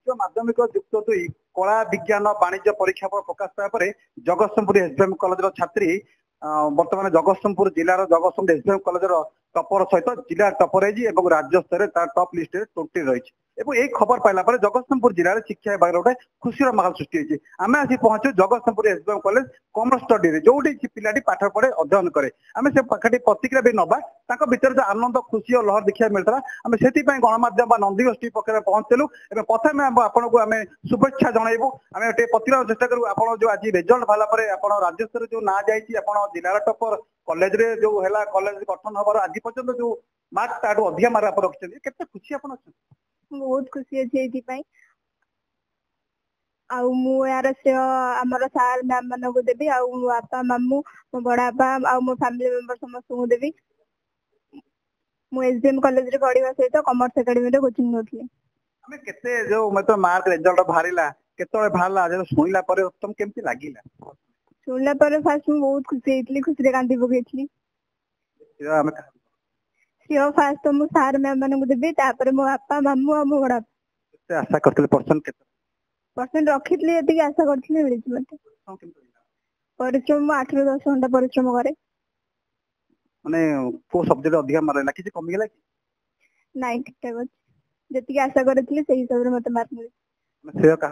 उच्च माध्यमिक युक्त 2 कला विज्ञान वाणिज्य परीक्षा फल प्रकाश पाया जगतसिंहपुर एसबीएम कॉलेज छात्री बर्तमान जगतसिंहपुर जिलार जगतसिंहपुर एसबीएम कॉलेज टपर सहित जिला टपर है राज्य स्तर टॉप लिस्ट 20 रही यही खबर पाइला जगतसिंहपुर जिले में शिक्षा विभाग गोटे खुशी माहौल सृष्टि होती आम आसी पहुंचु Jagatsinghpur SBM college commerce study जो पिलाटी पाठ पढ़े अध्ययन करे आम से पाखी प्रतिक्रिया भी नवा भर जो आनंद खुशी और लहर देखा मिलता आम से गणमाध्यम नंदी गोष्ठी पक्ष पहुंचलु प्रथम आपन को आम शुभेच्छा जनइबू आम प्रतिक्रिया चेष्टा करूँ आप जो आज रिजल्ट बाला राज्य स्तर जो ना जाइए जिलार टपर कॉलेज रे जो है कॉलेज गठन हबार आज पर्यंत जो मार्क ताठू अधिक मार्क आप रखिए केते खुशी आप बहुत खुशी अच्छे आउ मु यार श्रेय आमर सार मैम मान को देवी आउ मो बापा मामू मो बड़ा बापा आउ मो फैमिली मेंबर समस्त को देवी मु एसडीएम कॉलेज रे पढ़िबा सहित कॉमर्स एकेडमी रे कोचिंग नोथली हमें केते जो मतलब मार्क रिजल्ट बाहरिला केतळे बाहरला जे सुनिला परे तुम केमती लागिला सुनला पर फास्ट मु बहुत खुशी हेतली खुशी रे कांदी पकेतली हमें श्रेय फास्ट तो मु सार मैम मान को देवी तापर मो बापा मामू आ मो बड़ा केते आशा करथले परसेंट रखितली एति आशा करथले मिलिछ मते परिश्रम 8 ରୁ 10 घंटा परिश्रम करे माने को सब्जेक्ट अधिक मारला किसी कमी गेला कि नहीं ठीक ठाक अछि जति आशा करथले सही हिसाब रे मते मार्क मिली श्रेय का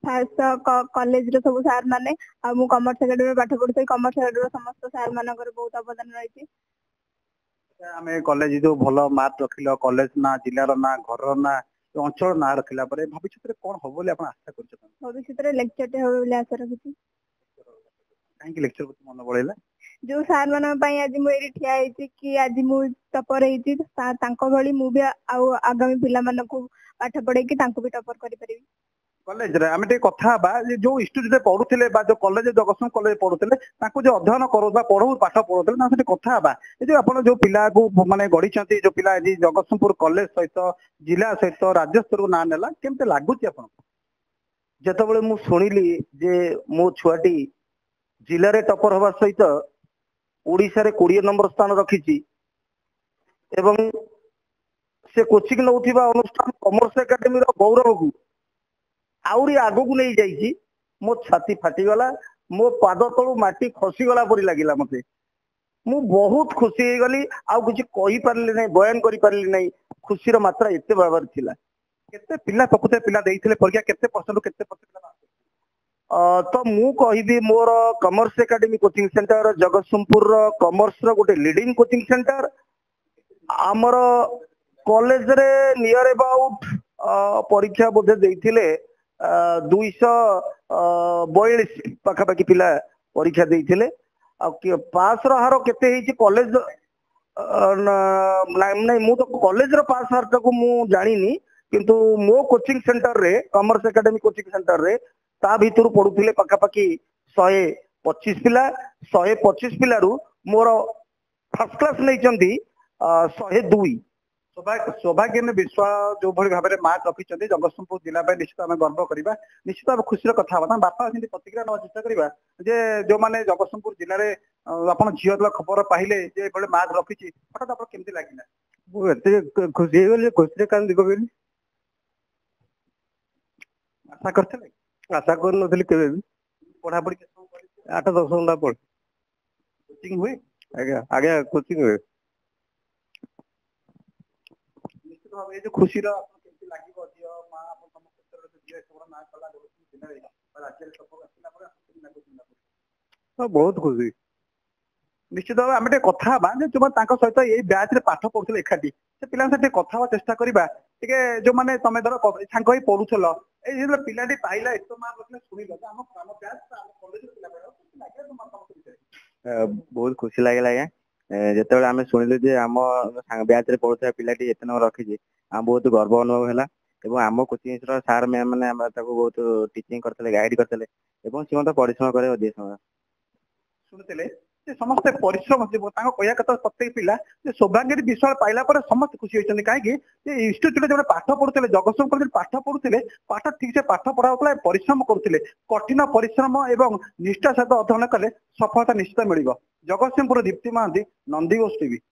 फास्ट कॉलेज रे सब सार माने आ मु कॉमर्स एकेडमी में पाठ पढुथै कॉमर्स एकेडमी समस्त सार मानकर बहुत अवदान रहिछि आमे कॉलेज जो भलो मार्क रखिलो कॉलेज ना जिल्लार ना घर ना अंचल ना रखिला परे भविष्य रे कोन हो बोले आपण आशा करछ भविष्य रे लेक्चर टे हो बोले आशा रखिछि काहे कि लेक्चर को मन बळेला जो सार मान पई आज मु एरी ठिया हेछि कि आज मु टपर हेछि तांको भली मु भी आउ आगामी पिला मान को पाठ पढे कि तांको भी टपर करि परिबी कॉलेज रे आमे कथा बा जो स्टूडेंट पढ़ुथिले बा जो कॉलेज जगतसिंह कॉलेज पढ़ुथिले ताको जो अध्ययन करूबा पढ़ू पाठ पढ़ुथिले ना से कथा बा ए जो आपण जो पिला को माने गडी छथि जो पिला जी जगतसिंहपुर कॉलेज सहित जिला सहित राज्य स्तर को ना नेला केमते लागुची आपण जेतबळे मु सुनिली जे मो छुआटी जिल्ला रे टपर होबा सहित ओडिसा रे 20 नंबर स्थान रखिछि एवं से कोचिंग नउथिबा अनुष्ठान कॉमर्स एकेडमी रो गौरव को आउरी आगो को नहीं जाइछि मो छाती फाटी गला मो पाद तळु माटी खसी गला परि लागिला मते मु बहुत खुशी हे गली आउ कुछ कहि परली नै बयान करि परली नै खुशी रो मात्रा एते बाबर थिला केते पिला प्रकृति पिला देइथिले परीक्षा केते परसेंट केते प्रतिशत तो मु कहिबी मोर commerce academy coaching centre Jagatsinghpur रो कॉमर्स रो गोटे लीडिंग कोचिंग सेंटर हमर कॉलेज रे नियर अबाउट परीक्षा बोधे देइथिले 242 पाखापाखि पिला परीक्षा देइथिले पास रो हार केते हेछि कॉलेज नै मु तो कॉलेज रो पास हार को मु जानिनी किंतु मो कोचिंग सेंटर रे कॉमर्स एकेडमी कोचिंग सेंटर रे ता भीतर पढुथिले पाखापाखि 125 पिला 125 पिलारू मोर फर्स्ट क्लास नै चंदी 102 सौभाग्य में विश्वास जो भली भाव में मार्क रखिंट जगतसिंहपुर जिला निश्चित आम गर्व करवा निश्चित भाव खुशी कथा बापा प्रतिक्रिया ना चेष्टा करवा जे जो मैंने जगतसिंहपुर जिले में आप झील खबर पाइले मार्क रखी हठात आप केमती लगे खुशी खुशी कान दिखबेनी आशा करते आशा कर पढ़ापढ़ी 8-10 घंटा पढ़ कोचिंग हुए आज्ञा आज्ञा कोचिंग हुए ये जो खुशी केमती लागिबो जियो मां अपन समस्त क्षेत्र रे जियो खबर ना कला जिले रे राज्य रे सफल आसिला पर केमती लागो बहुत खुशी निश्चित भाव आम कथा जो सहित यही बैच रे पाठ पढ़ुले एकाठी से पिला कथा चेष्टा करवा जो मैंने तुम धर सांग ही पढ़ुल ये पिलाटी पाइला एत मार्क रखले शुणिल आम बैच कॉलेज बहुत खुशी लगे जिते आम शुणिलु जे आम बैच रे पढ़ुवा पिलाटी एत नंबर रखी आम बहुत गर्व अनुभव है आम कोचिंग सार मैम मैंने बहुत टीचिंग करते गाइड करते सी परिश्रम करे अधिक समय शुणुते समस्ते परिश्रम कहया कथा प्रत्येक पिला सौभाग्य विश्वास पाइला पर समस्त खुशी होती कहीं इंस्टीट्यूट जो पाठ पढ़ुते जगतसिंहपुर पाठ पढ़ुते पाठ ठीक से पाठ पढ़ा परिश्रम करुले कठिन परिश्रम एवं निष्ठा सहित अध्ययन कले सफलता निश्चित मिल जगतसिंहपुर दीप्ति महांती नंदी टीवी।